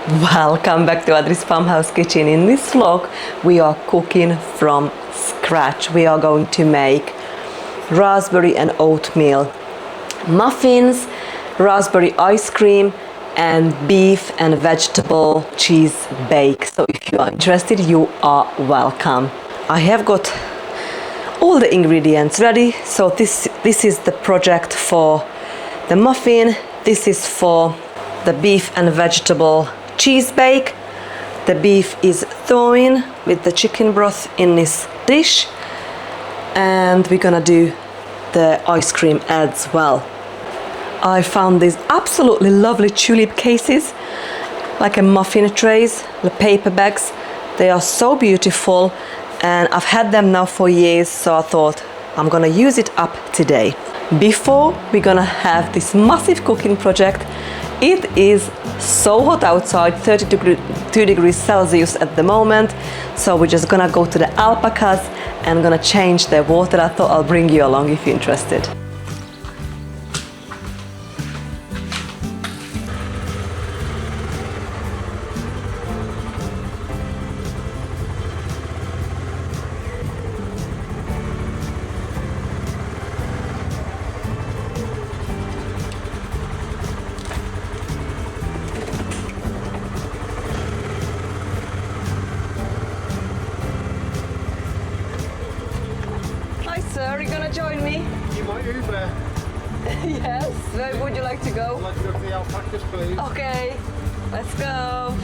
Welcome back to Adri's Farmhouse Kitchen. In this vlog we are cooking from scratch. We are going to make raspberry and oatmeal muffins, raspberry ice cream and beef and vegetable cheese bake. So if you are interested, you are welcome. I have got all the ingredients ready. So this is the project for the muffin. This is for the beef and vegetable cheese bake. The beef is thawing with the chicken broth in this dish, and we're gonna do the ice cream as well. I found these absolutely lovely tulip cases, like a muffin trays, the paper bags. They are so beautiful and I've had them now for years, so I thought I'm gonna use it up today. Before we're gonna have this massive cooking project, it is so hot outside, 32 degrees Celsius at the moment, so we're just gonna go to the Alpacas and gonna change their water. I thought I'll bring you along if you're interested. Hi sir, are you gonna join me? You might Uber. Yes, where would you like to go? I'd like to go to the Alpacas, please. Okay, let's go.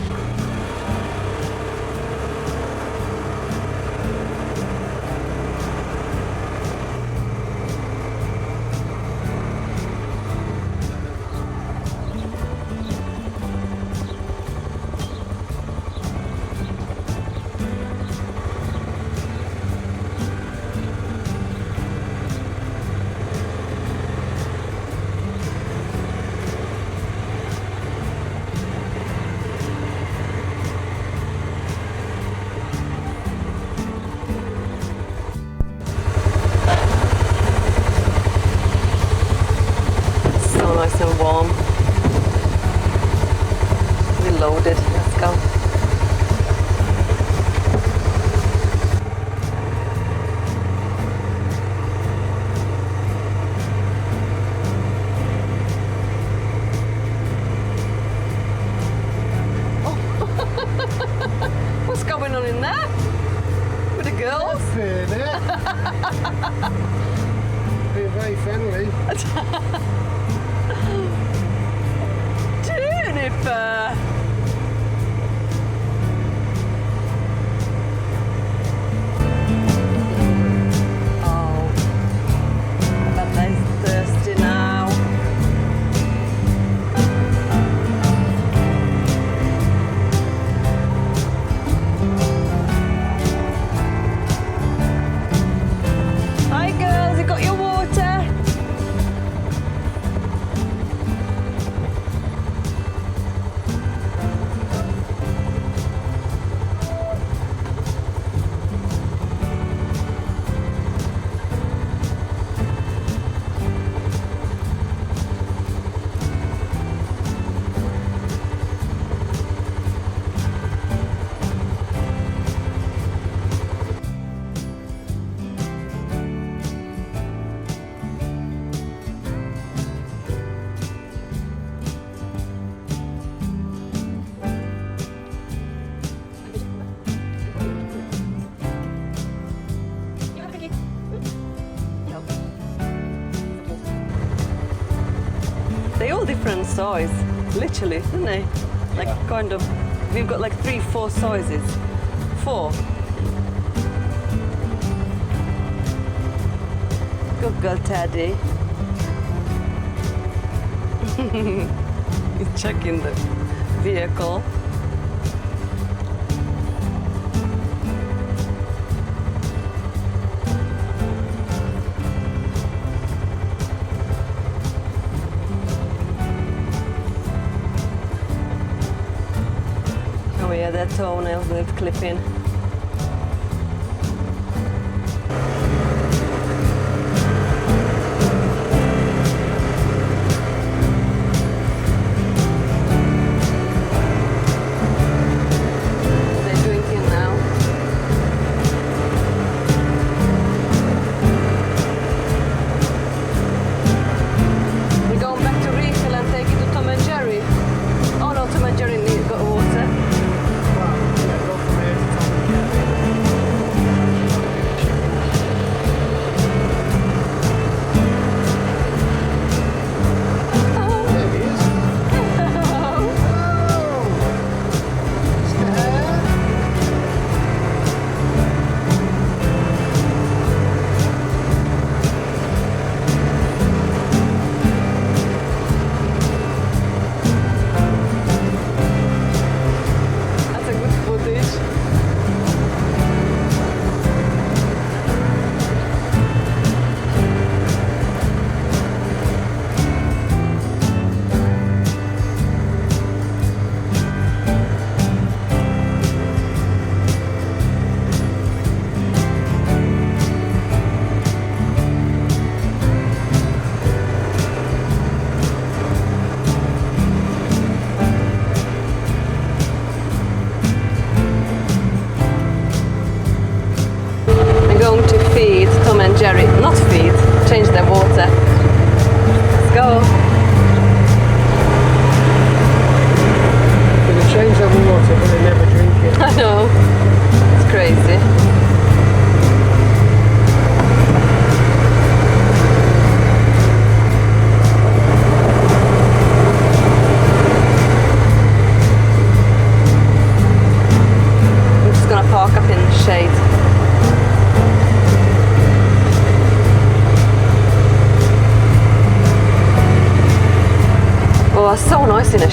Nice and warm. Reloaded. Let's go. Oh. What's going on in there? With the girls? Being very friendly. Juniper! Oh, I bet they're thirsty now. Hi girls, you got your water? They're all different size, literally, isn't they? Like kind of, we've got like 3-4 sizes. 4. Good girl, Teddy. He's checking the vehicle. Oh yeah, their toenails need clipping.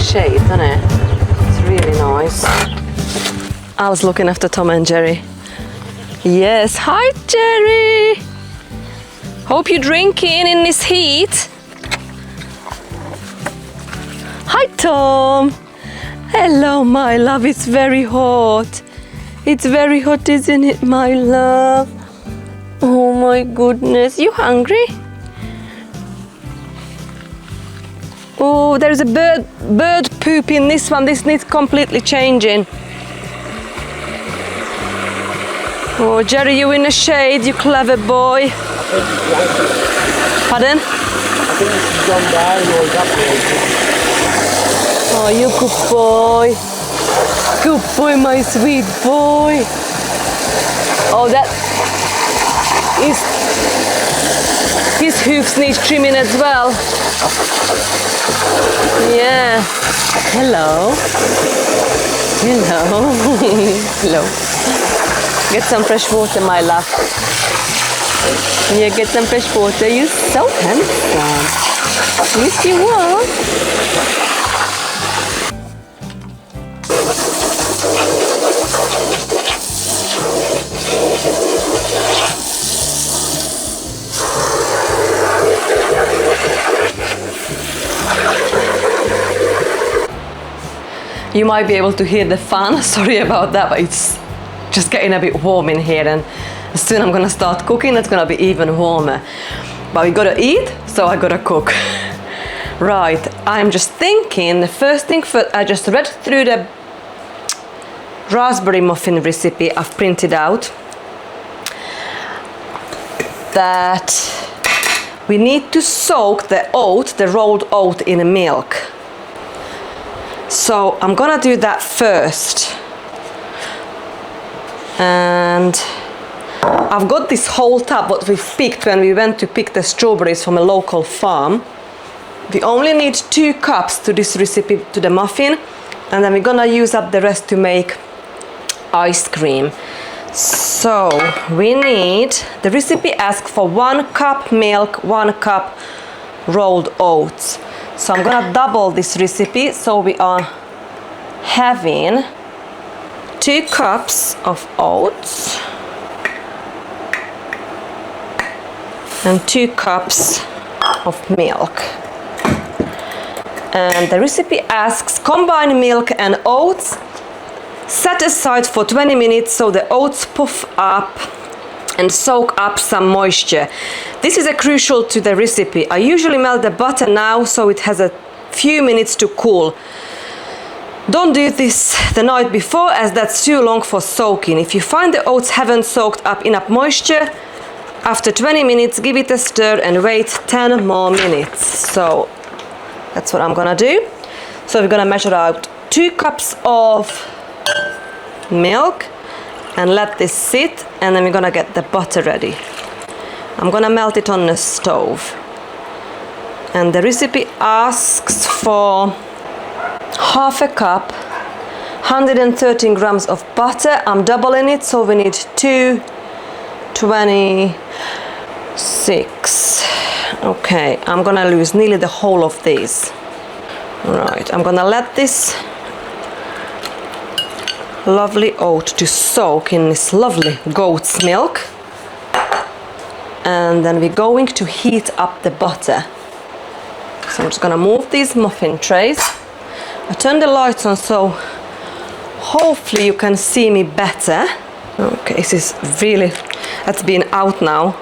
shade, doesn't it? It's really nice. I was looking after Tom and Jerry. Yes, hi Jerry! Hope you're drinking in this heat. Hi Tom! Hello my love, it's very hot. It's very hot, isn't it my love? Oh my goodness, you hungry? Oh, there's a bird poop in this one. This needs completely changing. Oh, Jerry, you in the shade, you clever boy. Pardon? I think this has gone down or evaporated. Oh, you good boy. Good boy, my sweet boy. Oh, that is... His hoofs need trimming as well. Yeah. Hello. Hello. Hello. Get some fresh water, my love. Yeah, get some fresh water. You're so handsome. Yes, you are. You might be able to hear the fan. Sorry about that, but it's just getting a bit warm in here, and soon I'm gonna start cooking. It's gonna be even warmer. But we gotta eat, so I gotta cook. Right, I'm just thinking, the first thing first, I just read through the raspberry muffin recipe I've printed out, that we need to soak the oat, the rolled oat, in milk. So I'm gonna do that first. And I've got this whole tub what we picked when we went to pick the strawberries from a local farm. We only need 2 cups to this recipe, to the muffin, and then we're gonna use up the rest to make ice cream. So we need, the recipe asks for 1 cup milk, 1 cup rolled oats. So I'm gonna double this recipe, so we are having 2 cups of oats and 2 cups of milk. And the recipe asks, combine milk and oats, set aside for 20 minutes so the oats puff up and soak up some moisture. This is a crucial to the recipe. I usually melt the butter now so it has a few minutes to cool. Don't do this the night before, as that's too long for soaking. If you find the oats haven't soaked up enough moisture, after 20 minutes give it a stir and wait 10 more minutes. So that's what I'm gonna do. So we're gonna measure out 2 cups of milk and let this sit, and then we're gonna get the butter ready. I'm gonna melt it on the stove. And the recipe asks for half a cup, 113 grams of butter. I'm doubling it, so we need 226. Okay, I'm gonna lose nearly the whole of these. Right, I'm gonna let this lovely oat to soak in this lovely goat's milk, and then we're going to heat up the butter. So I'm just gonna move these muffin trays. I turn the lights on so hopefully you can see me better. Okay, this is really, that's been out now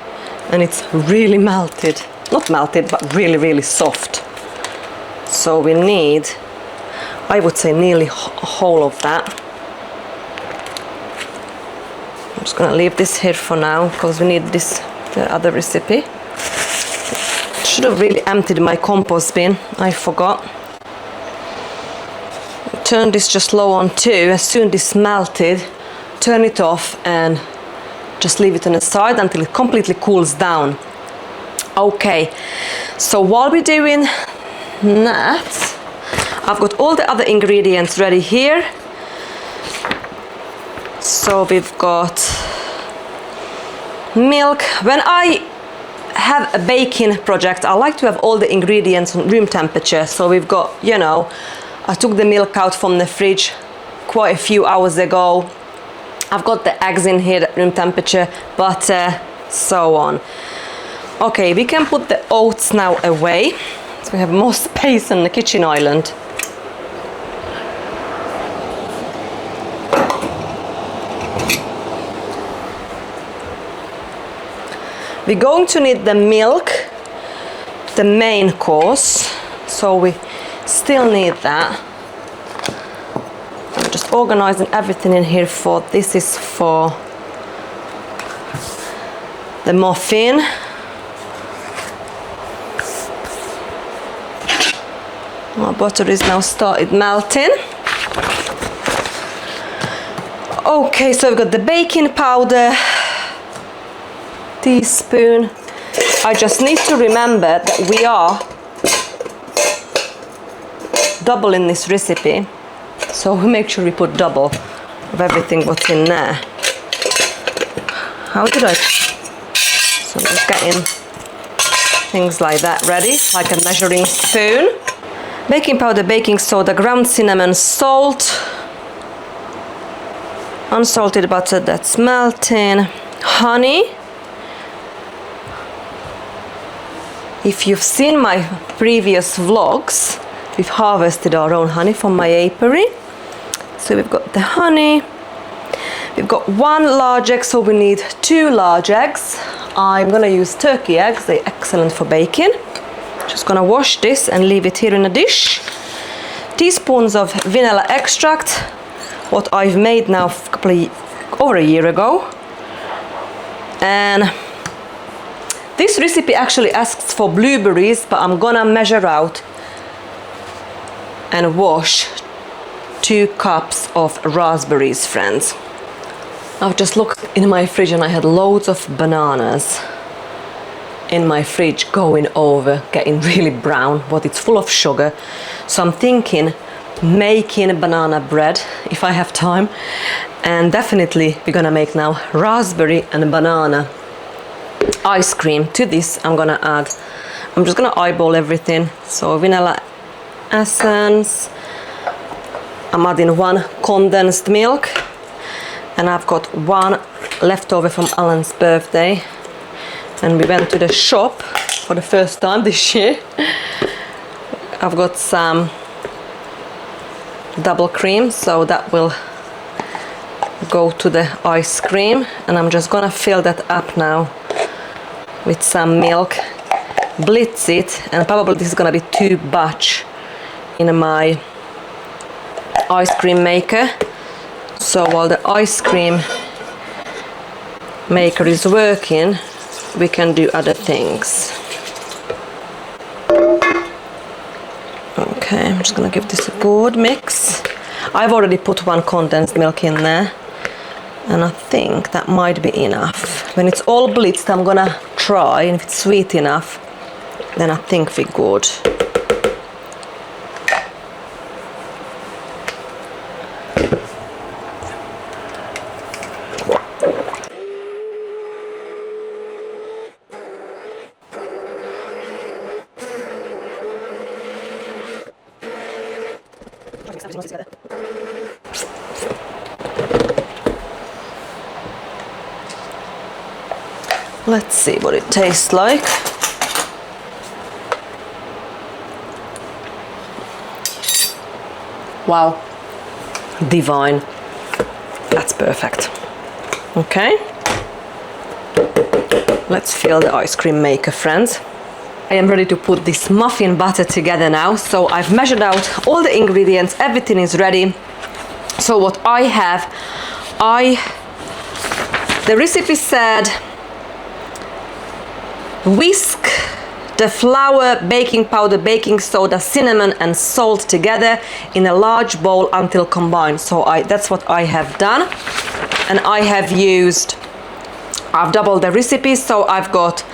and it's really melted. Not melted, but really soft. So we need, I would say, nearly whole of that. I'm just gonna leave this here for now because we need this, the other recipe. Should have really emptied my compost bin, I forgot. Turn this just low on 2. As soon as this melted, turn it off and just leave it on the side until it completely cools down. Okay, so while we're doing that, I've got all the other ingredients ready here. So we've got milk. When I have a baking project, I like to have all the ingredients on room temperature. So we've got, you know, I took the milk out from the fridge quite a few hours ago. I've got the eggs in here at room temperature, butter, so on. Okay, we can put the oats now away, so we have more space on the kitchen island. We're going to need the milk, the main course, so we still need that. I'm just organizing everything in here for, this is for the muffin. My butter is now started melting. Okay, so we've got the baking powder, teaspoon. I just need to remember that we are doubling this recipe, so we make sure we put double of everything what's in there. How did I? So I'm just getting things like that ready, like a measuring spoon. Baking powder, baking soda, ground cinnamon, salt, unsalted butter that's melting, honey. If you've seen my previous vlogs, we've harvested our own honey from my apiary. So we've got the honey. We've got 1 large egg, so we need 2 large eggs. I'm gonna use turkey eggs, they're excellent for baking. Just gonna wash this and leave it here in a dish. Teaspoons of vanilla extract, what I've made now over a year ago. And this recipe actually asks for blueberries, but I'm gonna measure out and wash 2 cups of raspberries, friends. I've just looked in my fridge and I had loads of bananas in my fridge going over, getting really brown, but it's full of sugar. So I'm thinking making banana bread if I have time, and definitely we're gonna make now raspberry and banana ice cream. To this I'm gonna add, I'm just gonna eyeball everything. So vanilla essence, I'm adding 1 condensed milk, and I've got 1 leftover from Alan's birthday, and we went to the shop for the first time this year. I've got some double cream, so that will go to the ice cream, and I'm just gonna fill that up now with some milk, blitz it, and probably this is gonna be too much in my ice cream maker. So while the ice cream maker is working, we can do other things. Okay, I'm just gonna give this a good mix. I've already put 1 condensed milk in there, and I think that might be enough. When it's all blitzed, I'm gonna try, and if it's sweet enough, then I think we're good. Let's see what it tastes like. Wow, divine. That's perfect. Okay, let's fill the ice cream maker, friends. I am ready to put this muffin batter together now. So I've measured out all the ingredients, everything is ready. So what I have, the recipe said whisk the flour, baking powder, baking soda, cinnamon and salt together in a large bowl until combined. So that's what I have done, and I've doubled the recipe. So I've got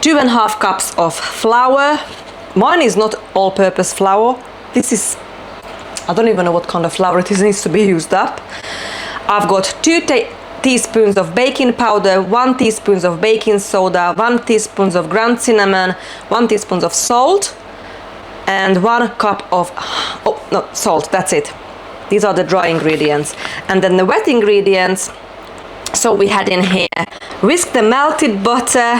2.5 cups of flour. Mine is not all-purpose flour. This is, I don't even know what kind of flour it is, needs to be used up. I've got 2 teaspoons of baking powder, 1 teaspoon of baking soda, 1 teaspoon of ground cinnamon, 1 teaspoon of salt, and 1 cup of salt. That's it. These are the dry ingredients. And then the wet ingredients, so we had in here, whisk the melted butter,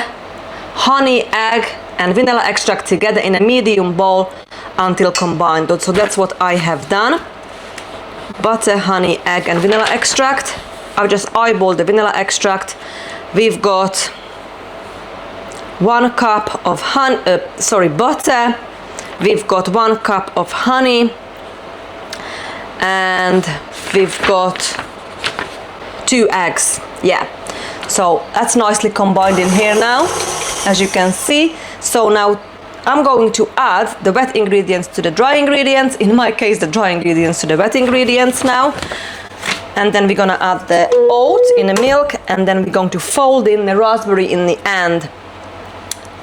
honey, egg and vanilla extract together in a medium bowl until combined. So that's what I have done. Butter, honey, egg and vanilla extract. I've just eyeballed the vanilla extract. We've got 1 cup of butter. We've got 1 cup of honey, and we've got 2 eggs. Yeah, so that's nicely combined in here now, as you can see. So now I'm going to add the wet ingredients to the dry ingredients. In my case, the dry ingredients to the wet ingredients now. And then we're gonna add the oats in the milk, and then we're going to fold in the raspberry in the end.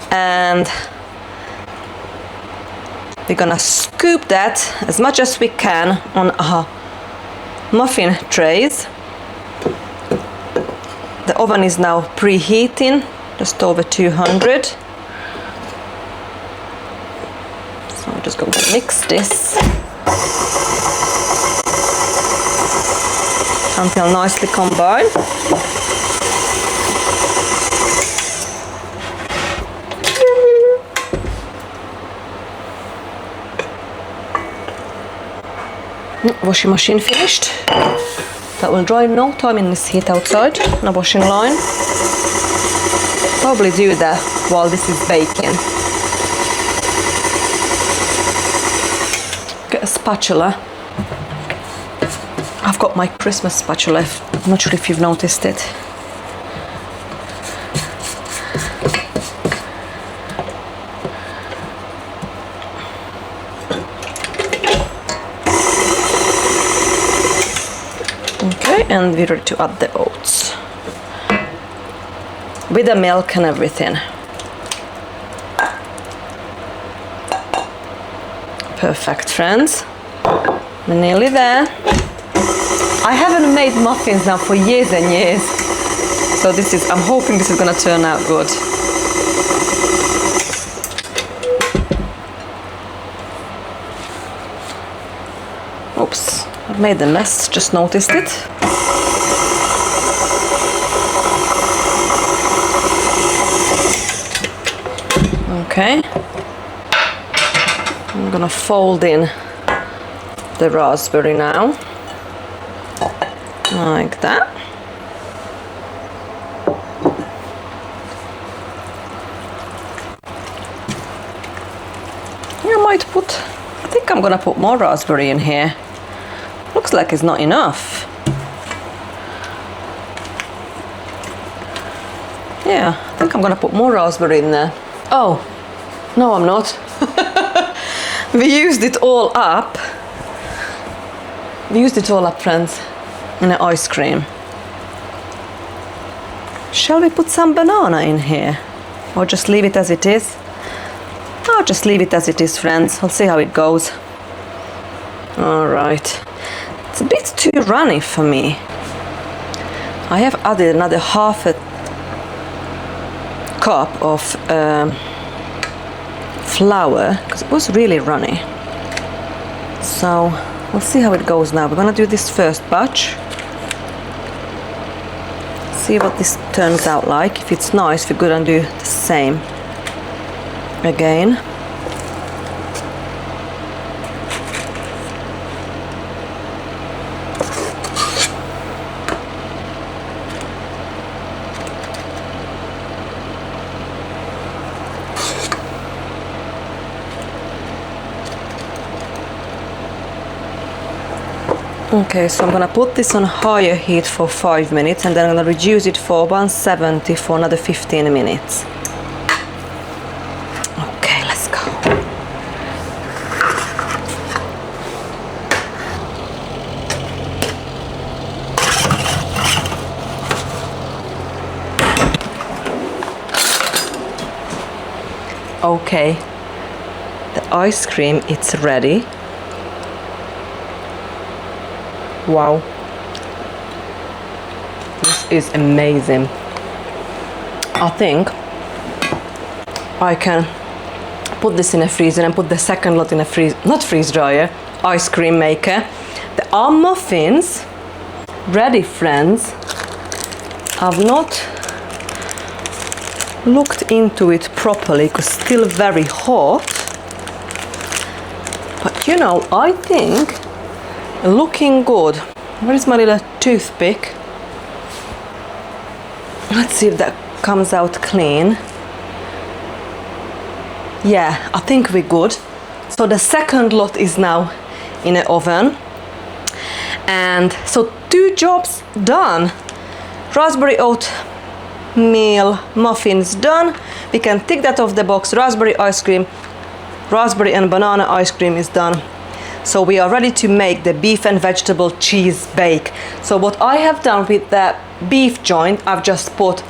And we're gonna scoop that as much as we can on our muffin trays. The oven is now preheating, just over 200. So I'm just going to mix this until nicely combined. Washing machine finished. That will dry in no time in this heat outside. No washing line. Probably do that while this is baking. Get a spatula. I've got my Christmas spatula. I'm not sure if you've noticed it. And we're ready to add the oats with the milk and everything. Perfect, friends. We're nearly there. I haven't made muffins now for years and years, so I'm hoping this is gonna turn out good. Oops, I've made a mess, just noticed it. Okay, I'm gonna fold in the raspberry now, like that. I think I'm gonna put more raspberry in here. Looks like it's not enough. Yeah, I think I'm gonna put more raspberry in there. Oh, no I'm not. We used it all up. Friends, in the ice cream. Shall we put some banana in here? Or just leave it as it is? I'll just leave it as it is, friends. I'll see how it goes. Alright. It's a bit too runny for me. I have added another half a cup of flour because it was really runny. So we'll see how it goes now. We're gonna do this first batch. See what this turns out like. If it's nice, we're gonna do the same again. Okay, so I'm gonna put this on higher heat for 5 minutes and then I'm gonna reduce it for 170 for another 15 minutes. Okay, let's go. Okay, the ice cream, it's ready. Wow, this is amazing. I think I can put this in a freezer and put the second lot in a not freeze dryer, ice cream maker. There are muffins ready, friends. I've not looked into it properly because it's still very hot. But you know, I think looking good. Where is my little toothpick? Let's see if that comes out clean. Yeah, I think we're good. So the second lot is now in the oven. And so 2 jobs done. Raspberry oatmeal muffins done. We can tick that off the box. Raspberry ice cream, raspberry and banana ice cream is done. So we are ready to make the beef and vegetable cheese bake. So what I have done with the beef joint, I've just put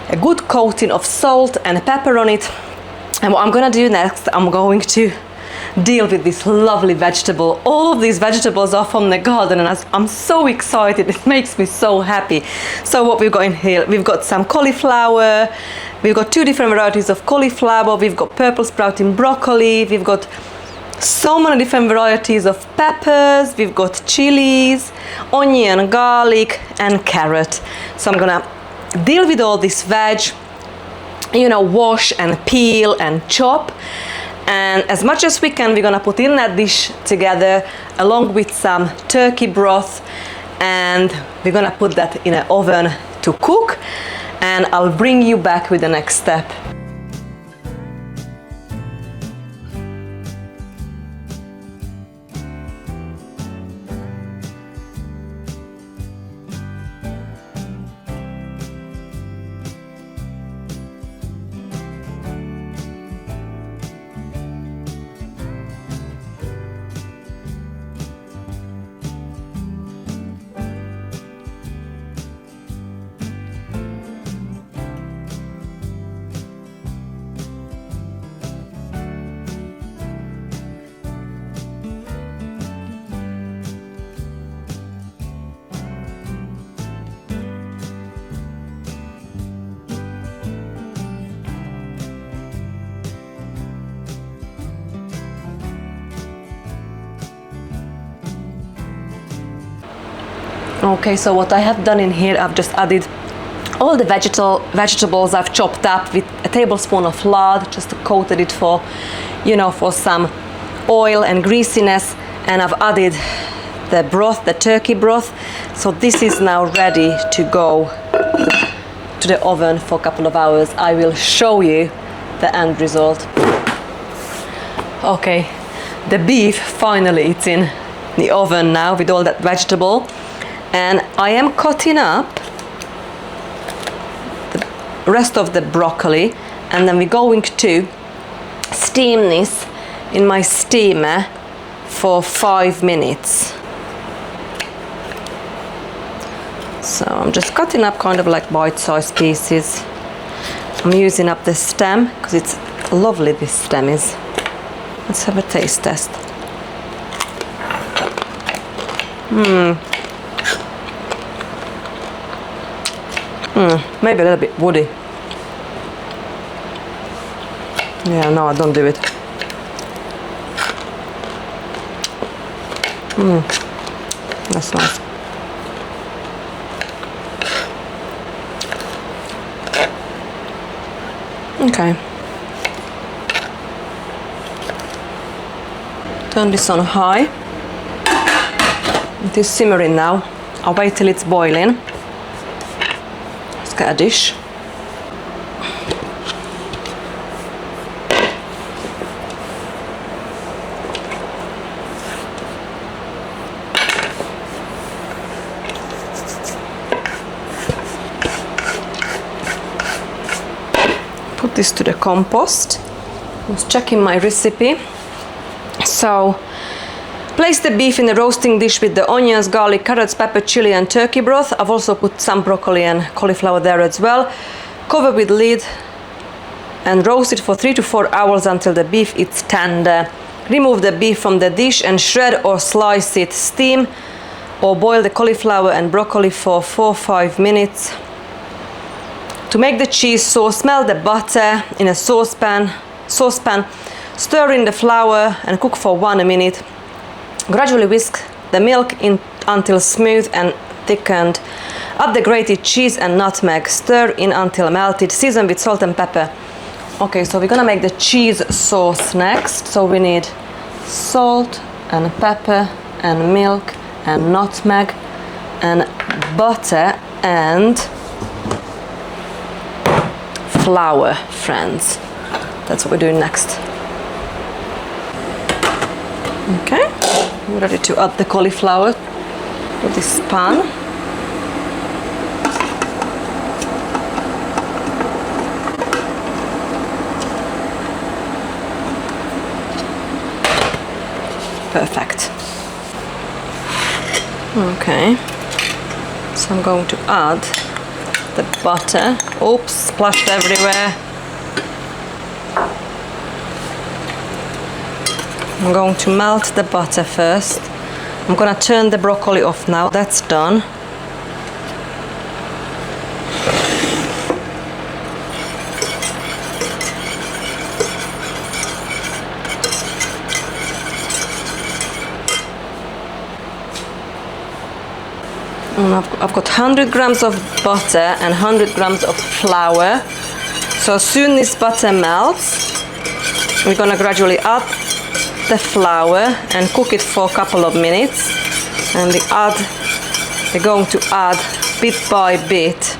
a good coating of salt and pepper on it. And what I'm gonna do next, I'm going to deal with this lovely vegetable. All of these vegetables are from the garden and I'm so excited. It makes me so happy. So what we've got in here, we've got some cauliflower. We've got 2 different varieties of cauliflower. We've got purple sprouting broccoli. We've got so many different varieties of peppers. We've got chilies, onion, garlic and carrot. So I'm gonna deal with all this veg, you know, wash and peel and chop. And as much as we can, we're gonna put in that dish together along with some turkey broth, and we're gonna put that in an oven to cook, and I'll bring you back with the next step. Okay, so what I have done in here, I've just added all the vegetables I've chopped up with a tablespoon of lard, just coated it for, you know, for some oil and greasiness, and I've added the broth, the turkey broth. So this is now ready to go to the oven for a couple of hours. I will show you the end result. Okay, the beef finally it's in the oven now with all that vegetable. And I am cutting up the rest of the broccoli, and then we're going to steam this in my steamer for 5 minutes. So I'm just cutting up kind of like bite-sized pieces. I'm using up the stem because it's lovely, this stem is. Let's have a taste test. Maybe a little bit woody. Yeah, no, don't do it. That's nice. Okay. Turn this on high. It is simmering now. I'll wait till it's boiling. Get a dish. Put this to the compost. I was checking my recipe. So place the beef in a roasting dish with the onions, garlic, carrots, pepper, chili and turkey broth. I've also put some broccoli and cauliflower there as well. Cover with lid and roast it for 3 to 4 hours until the beef is tender. Remove the beef from the dish and shred or slice it. Steam or boil the cauliflower and broccoli for 4 or 5 minutes. To make the cheese sauce, melt the butter in a saucepan saucepan. Stir in the flour and cook for 1 minute. Gradually whisk the milk in until smooth and thickened. Add the grated cheese and nutmeg. Stir in until melted. Season with salt and pepper. Okay, so we're gonna make the cheese sauce next. So we need salt and pepper and milk and nutmeg and butter and flour, friends. That's what we're doing next. Okay, we're ready to add the cauliflower to this pan. Perfect. Okay, so I'm going to add the butter. Oops, splashed everywhere. I'm going to melt the butter first. I'm gonna turn the broccoli off now. That's done. And I've got 100 grams of butter and 100 grams of flour. So as soon as this butter melts, we're gonna gradually add the flour and cook it for a couple of minutes. And we're going to add bit by bit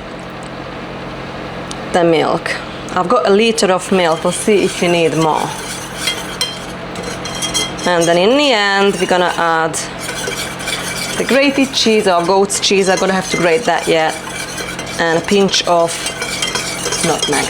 the milk. I've got 1 liter of milk. We'll see if you need more. And then in the end, we're gonna add the grated cheese or goat's cheese. I'm gonna have to grate that yet, and a pinch of nutmeg.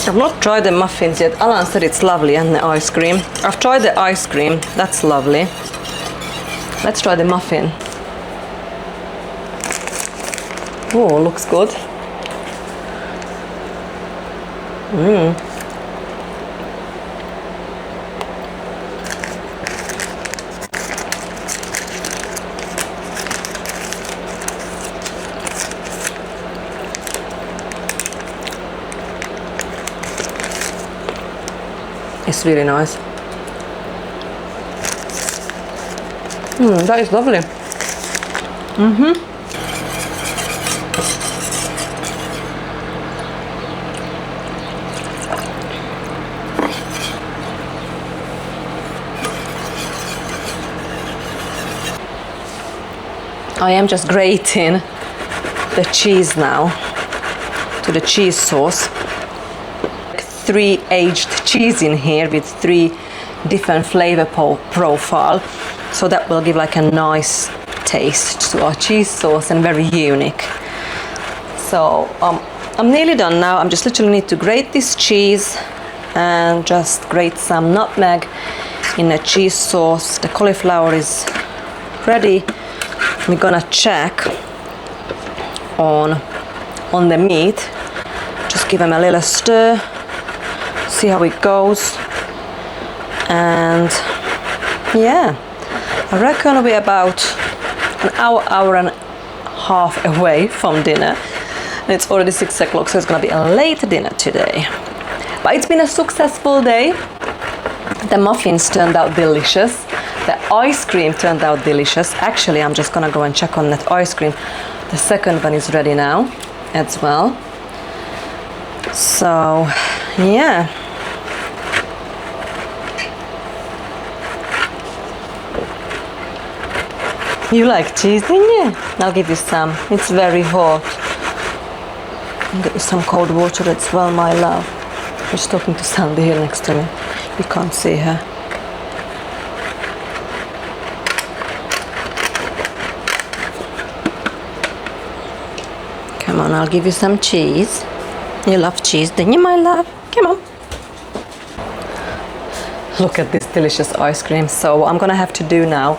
I've not tried the muffins yet. Alan said it's lovely, and the ice cream. I've tried the ice cream. That's lovely. Let's try the muffin. Oh, looks good. It's really nice. That is lovely. I am just grating the cheese now to the cheese sauce. 3 aged cheese in here with 3 different flavor profile, so that will give like a nice taste to our cheese sauce and very unique. So I'm nearly done now. I'm just literally need to grate this cheese and just grate some nutmeg in the cheese sauce. The cauliflower is ready. We're gonna check on the meat. Just give them a little stir. See how it goes. And yeah, I reckon we're about an hour and a half away from dinner, and it's already 6 o'clock, so it's gonna be a late dinner today. But it's been a successful day. The muffins turned out delicious. The ice cream turned out delicious. Actually, I'm just gonna go and check on that ice cream. The second one is ready now as well. So yeah. You like cheese, didn't you? I'll give you some. It's very hot. I'll get you some cold water as well, my love. I'm just talking to Sandy here next to me. You can't see her. Come on, I'll give you some cheese. You love cheese, didn't you, my love? Come on. Look at this delicious ice cream. So what I'm gonna have to do now,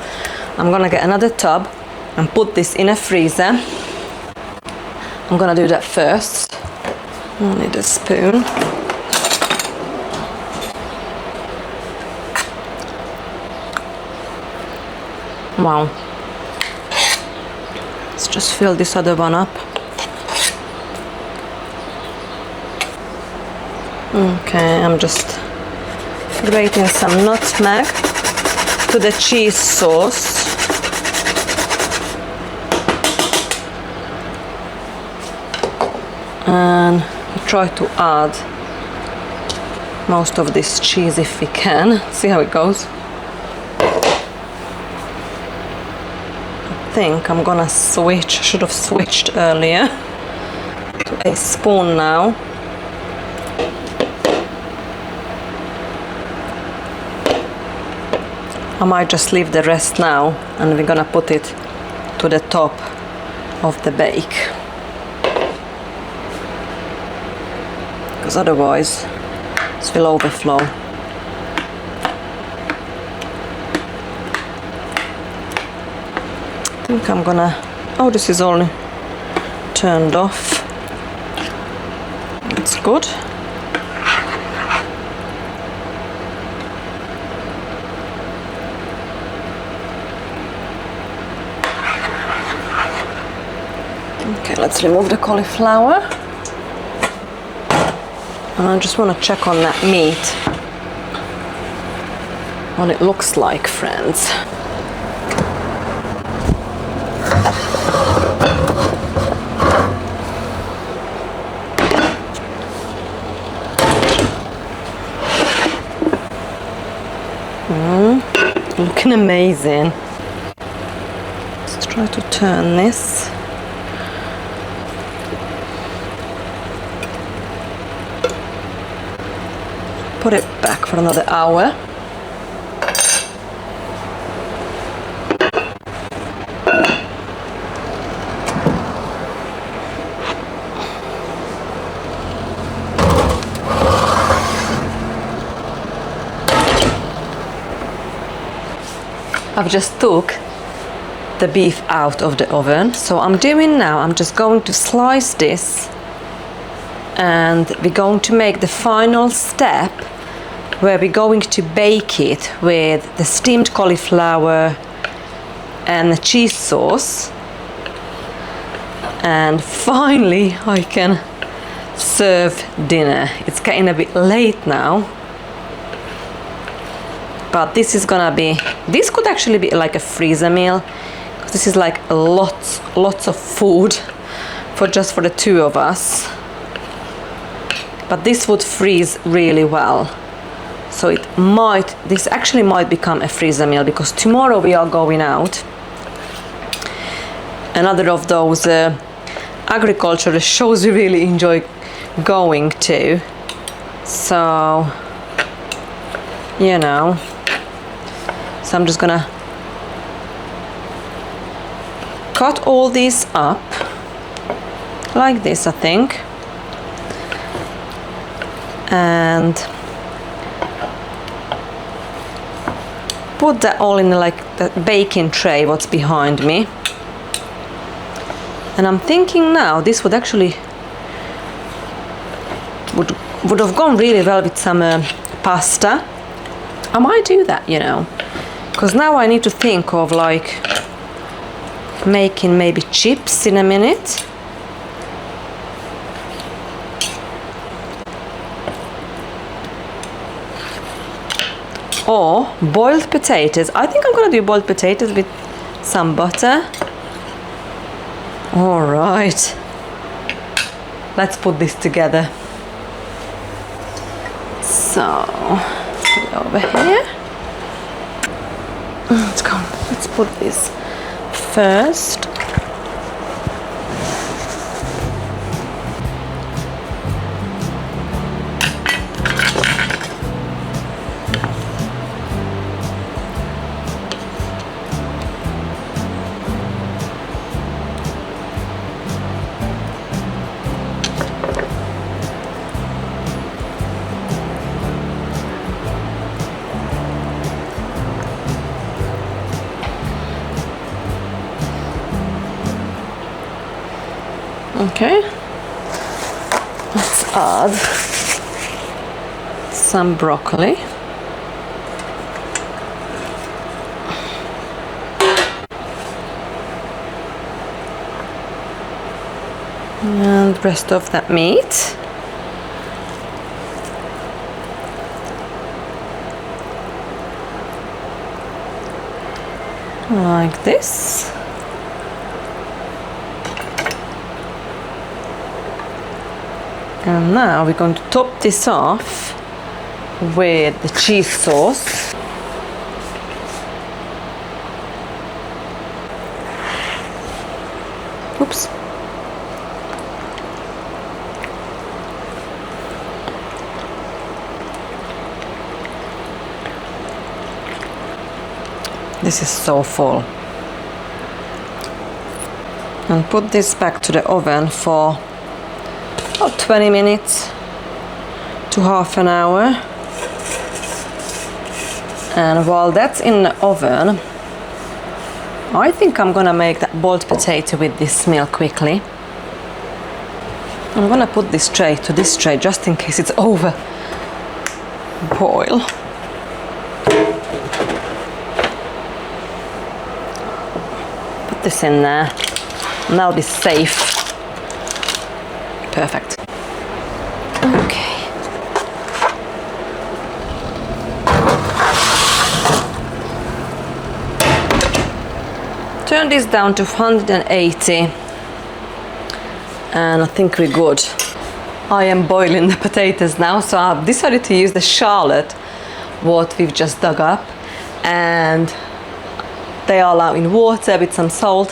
I'm gonna get another tub and put this in a freezer. I'm gonna do that first. I need a spoon. Wow. Let's just fill this other one up. Okay, I'm just grating some nutmeg to the cheese sauce. And try to add most of this cheese if we can. See how it goes. I think I'm gonna switch, should have switched earlier, to a spoon now. I might just leave the rest now and we're gonna put it to the top of the bake. Because otherwise this will overflow. I think I'm gonna, oh, this is only turned off. That's good. Okay, let's remove the cauliflower. And I just want to check on that meat, what it looks like, friends. Looking amazing. Let's try to turn this. Put it back for another hour. I've just took the beef out of the oven. So I'm doing now, I'm just going to slice this and we're going to make the final step where we're going to bake it with the steamed cauliflower and the cheese sauce. And finally I can serve dinner. It's getting a bit late now, but this is gonna be, this could actually be like a freezer meal, because this is like lots of food for just for the two of us. But this would freeze really well. So it might, this actually might become a freezer meal, because tomorrow we are going out. Another of those agricultural shows we really enjoy going to. So, you know. So I'm just gonna cut all these up like this, I think. And put that all in like the baking tray what's behind me. And I'm thinking now this would actually would have gone really well with some pasta. I might do that, you know, because now I need to think of like making maybe chips in a minute. Or boiled potatoes. I think I'm gonna do boiled potatoes with some butter. All right, let's put this together. So, put it over here. Let's put this first. Okay, let's add some broccoli. And the rest of that meat. Like this. And now we're going to top this off with the cheese sauce. Oops. This is so full. And put this back to the oven for about 20 minutes to half an hour. And while that's in the oven, I think I'm gonna make that boiled potato with this meal quickly. I'm gonna put this tray to this tray just in case it's over boil. Put this in there and I'll be safe. Perfect. Okay. Turn this down to 180 and I think we're good. I am boiling the potatoes now, so I've decided to use the shallot what we've just dug up, and they are now in water with some salt,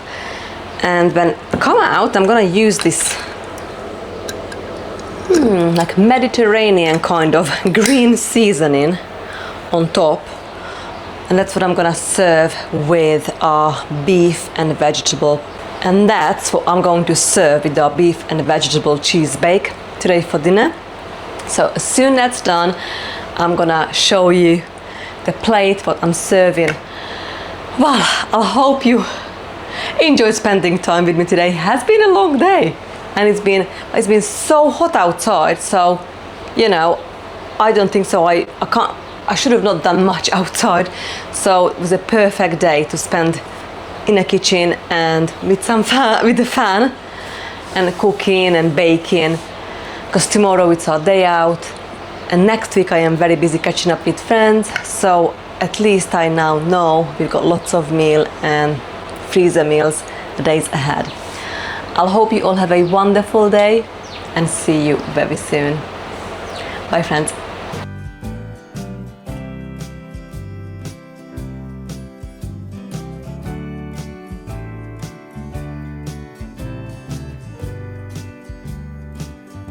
and when come out I'm gonna use this like Mediterranean kind of green seasoning on top, and that's what I'm gonna serve with our beef and vegetable, and that's what I'm going to serve with our beef and vegetable cheese bake today for dinner. So as soon as that's done, I'm gonna show you the plate what I'm serving. Well, I hope you enjoy spending time with me today. It has been a long day. And it's been so hot outside, so you know, I don't think so. I should have not done much outside, so it was a perfect day to spend in a kitchen and with the fan and cooking and baking, because tomorrow it's our day out, and next week I am very busy catching up with friends. So at least I now know we've got lots of meal and freezer meals the days ahead. I'll hope you all have a wonderful day and see you very soon. Bye friends.